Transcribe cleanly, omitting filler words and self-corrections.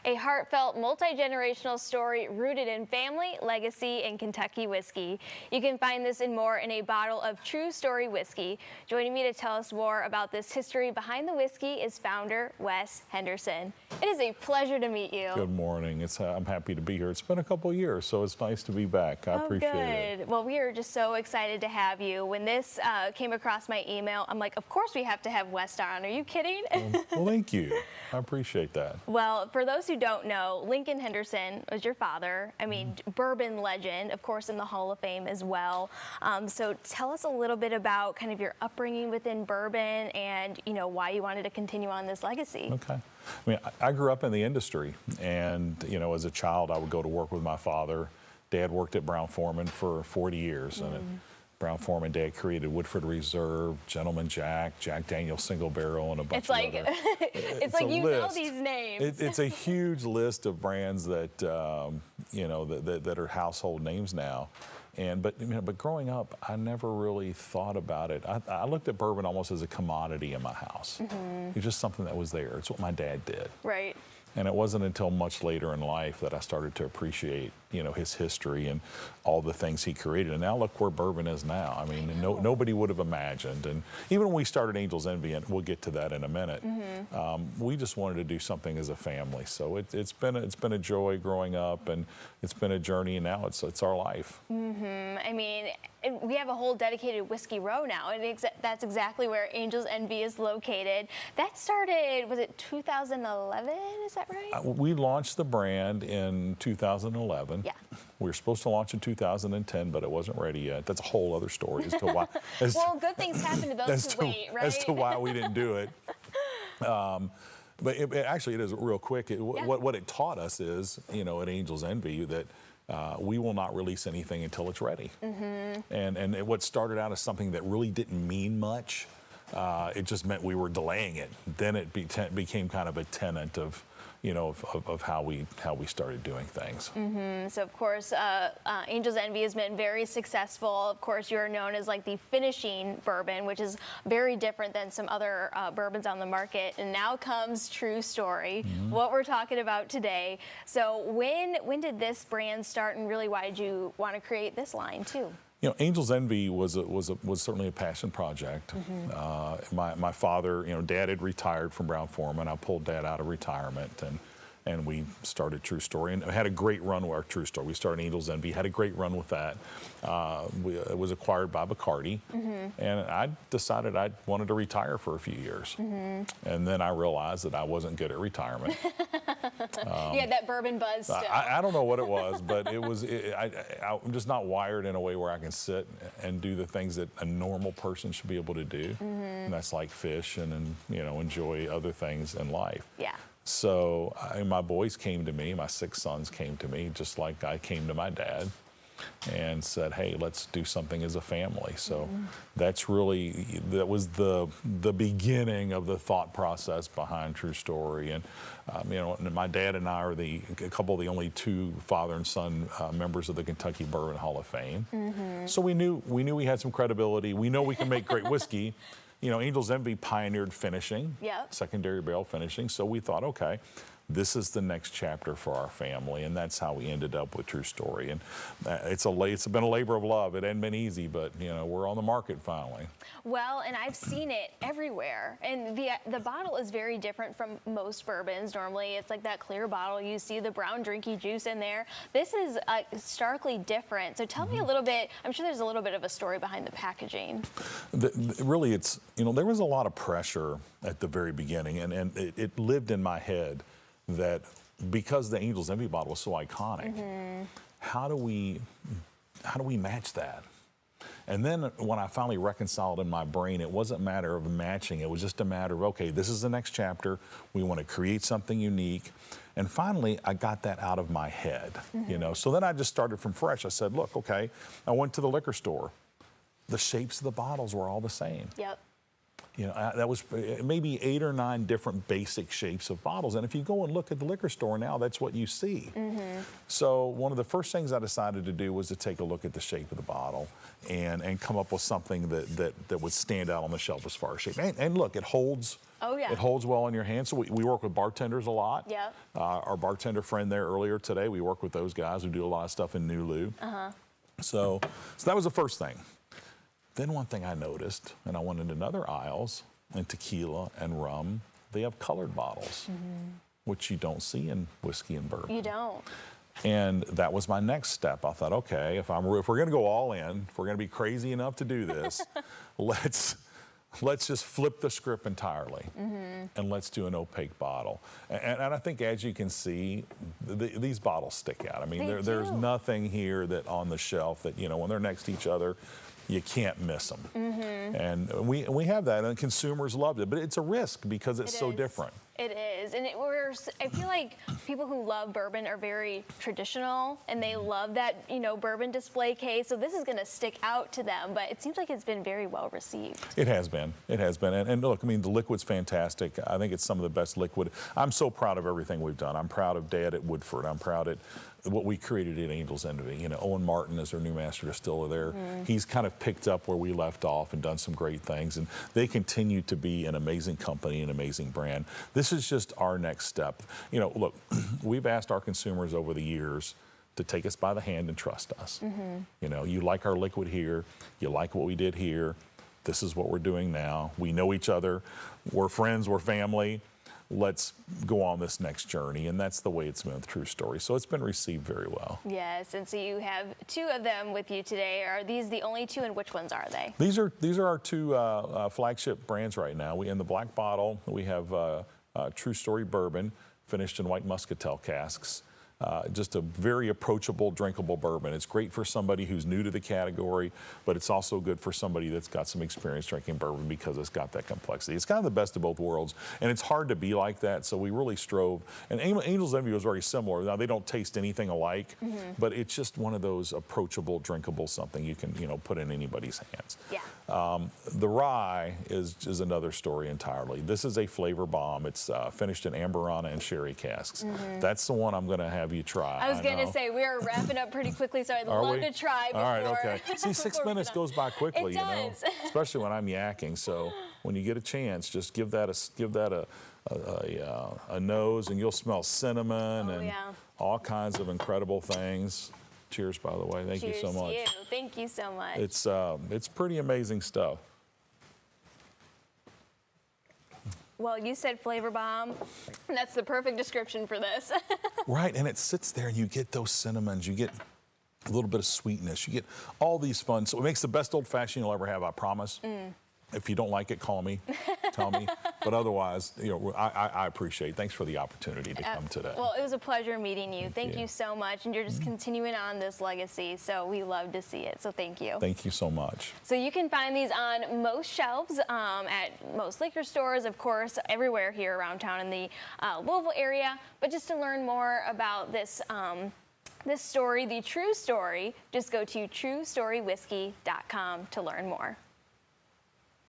a heartfelt, multi-generational story rooted in family, legacy, and Kentucky whiskey. You can find this and more in a bottle of True Story whiskey. Joining me to tell us more about this history behind the whiskey is founder Wes Henderson. It is a pleasure to meet you. Good morning. I'm happy to be here. It's been a couple of years, so it's nice to be back. I appreciate it. Well, we are just so excited to have you. When this came across my email, I'm like, of course we have to have Wes on. Are you kidding? Well, thank you. I appreciate that. Well, for those who don't know, Lincoln Henderson was your father. I mean, bourbon legend, of course, in the Hall of Fame as well. So tell us a little bit about kind of your upbringing within bourbon and, you know, why you wanted to continue on this legacy. Okay. I mean, I grew up in the industry, and, you know, as a child, I would go to work with my father. Dad worked at Brown-Forman for 40 years. And at Brown-Forman, Dad created Woodford Reserve, Gentleman Jack, Jack Daniel's Single Barrel, and a bunch of other. It's like you know these names. It's a huge list of brands that, you know, that are household names now. But growing up, I never really thought about it. I looked at bourbon almost as a commodity in my house. It's just something that was there. It's what my dad did. Right. And it wasn't until much later in life that I started to appreciate, you know, his history and all the things he created. And now look where bourbon is now. I mean, nobody would have imagined. And even when we started Angel's Envy, and we'll get to that in a minute, we just wanted to do something as a family. So it's been a joy growing up, and it's been a journey, and now it's our life. I mean, we have a whole dedicated whiskey row now, and that's exactly where Angel's Envy is located. That started, was it 2011? Is that right? We launched the brand in 2011. Yeah. We were supposed to launch in 2010, but it wasn't ready yet. That's a whole other story as to why. Well, good things happen to those who wait, right? As to why we didn't do it. But actually, it is real quick. What it taught us is, you know, at Angel's Envy, that we will not release anything until it's ready. And what started out as something that really didn't mean much, it just meant we were delaying it. Then it became kind of a tenet of, you know, of how we started doing things. So of course, Angel's Envy has been very successful. Of course, you're known as like the finishing bourbon, which is very different than some other bourbons on the market. And now comes True Story, what we're talking about today. So when did this brand start, and really why did you want to create this line too? You know, Angel's Envy was certainly a passion project. My father, you know, Dad had retired from Brown-Forman. I pulled Dad out of retirement, and we started True Story, and had a great run with our True Story. We started Angel's Envy, had a great run with that. It was acquired by Bacardi, and I decided I wanted to retire for a few years. And then I realized that I wasn't good at retirement. Yeah, that bourbon buzz still. I don't know what it was, but I'm just not wired in a way where I can sit and do the things that a normal person should be able to do. And that's like fish and you know, enjoy other things in life. Yeah. So my boys came to me, my 6 sons came to me, just like I came to my dad, and said, hey, let's do something as a family. So that was the beginning of the thought process behind True Story. And you know, my dad and I are a couple of the only 2 father and son members of the Kentucky Bourbon Hall of Fame. So we knew we had some credibility. We know we can make great whiskey. You know, Angel's Envy pioneered finishing, secondary barrel finishing. So we thought, okay, this is the next chapter for our family, and that's how we ended up with True Story. And it's been a labor of love. It hadn't been easy, but you know, we're on the market finally. Well, and I've seen it everywhere, and the bottle is very different from most bourbons. Normally, it's like that clear bottle. You see the brown drinky juice in there. This is starkly different. So tell me a little bit. I'm sure there's a little bit of a story behind the packaging. Really, it's, you know, there was a lot of pressure at the very beginning, and it lived in my head that because the Angel's Envy bottle was so iconic, how do we match that? And then when I finally reconciled in my brain, it wasn't a matter of matching. It was just a matter of, okay, this is the next chapter. We want to create something unique. And finally, I got that out of my head, you know. So then I just started from fresh. I said, look, okay, I went to the liquor store. The shapes of the bottles were all the same. Yep. You know, that was maybe 8 or 9 different basic shapes of bottles. And if you go and look at the liquor store now, that's what you see. So one of the first things I decided to do was to take a look at the shape of the bottle and come up with something that would stand out on the shelf as far as shape. And look, it holds. Oh, yeah. It holds well in your hand. So we work with bartenders a lot. Yeah. Our bartender friend there earlier today, we work with those guys who do a lot of stuff in Nulu. So that was the first thing. Then one thing I noticed, and I went into other aisles, in tequila and rum, they have colored bottles, which you don't see in whiskey and bourbon. You don't. And that was my next step. I thought, okay, if we're going to go all in, if we're going to be crazy enough to do this, let's just flip the script entirely, and let's do an opaque bottle. And I think, as you can see, these bottles stick out. I mean, there's nothing here that on the shelf that, you know, when they're next to each other, you can't miss them. And we have that, and consumers loved it. But it's a risk because it's so different. It is, and I feel like people who love bourbon are very traditional, and they love that, you know, bourbon display case. So this is going to stick out to them, but it seems like it's been very well received. It has been. It has been. And look, I mean, the liquid's fantastic. I think it's some of the best liquid. I'm so proud of everything we've done. I'm proud of Dad at Woodford. I'm proud at what we created at Angel's Envy. You know, Owen Martin is our new master distiller there. He's kind of picked up where we left off and done some great things, and they continue to be an amazing company, an amazing brand. This is just our next step. You know, look, we've asked our consumers over the years to take us by the hand and trust us. You know, you like our liquid here, you like what we did here, this is what we're doing now. We know each other, we're friends, we're family. Let's go on this next journey, and that's the way it's been with True Story. So it's been received very well. Yes, and so you have 2 of them with you today. Are these the only 2, and which ones are they? These are our 2 flagship brands right now. In the black bottle, we have True Story Bourbon, finished in white muscatel casks. Just a very approachable, drinkable bourbon. It's great for somebody who's new to the category, but it's also good for somebody that's got some experience drinking bourbon because it's got that complexity. It's kind of the best of both worlds, and it's hard to be like that, so we really strove. And Angel's Envy was very similar. Now, they don't taste anything alike, but it's just one of those approachable, drinkable, something you can, you know, put in anybody's hands. Yeah. The rye is another story entirely. This is a flavor bomb. It's finished in Amberana and sherry casks. That's the one I'm going to have you try. I was going to say, we are wrapping up pretty quickly, so I'd love to try before. All right, okay. See, 6 minutes goes by quickly, It does. you know, especially when I'm yakking. So when you get a chance, just give that a nose, and you'll smell cinnamon and all kinds of incredible things. Cheers, by the way. Thank you so much. Cheers to you. Thank you so much. It's pretty amazing stuff. Well, you said flavor bomb. That's the perfect description for this. Right, and it sits there, and you get those cinnamons. You get a little bit of sweetness. You get all these fun. So it makes the best old-fashioned you'll ever have, I promise. If you don't like it, call me, tell me. But otherwise, you know, I appreciate it. Thanks for the opportunity to come today. Well, it was a pleasure meeting you. Thank you so much. And you're just continuing on this legacy, so we love to see it. So thank you. Thank you so much. So you can find these on most shelves at most liquor stores, of course, everywhere here around town in the Louisville area. But just to learn more about this story, the true story, just go to truestorywhiskey.com to learn more.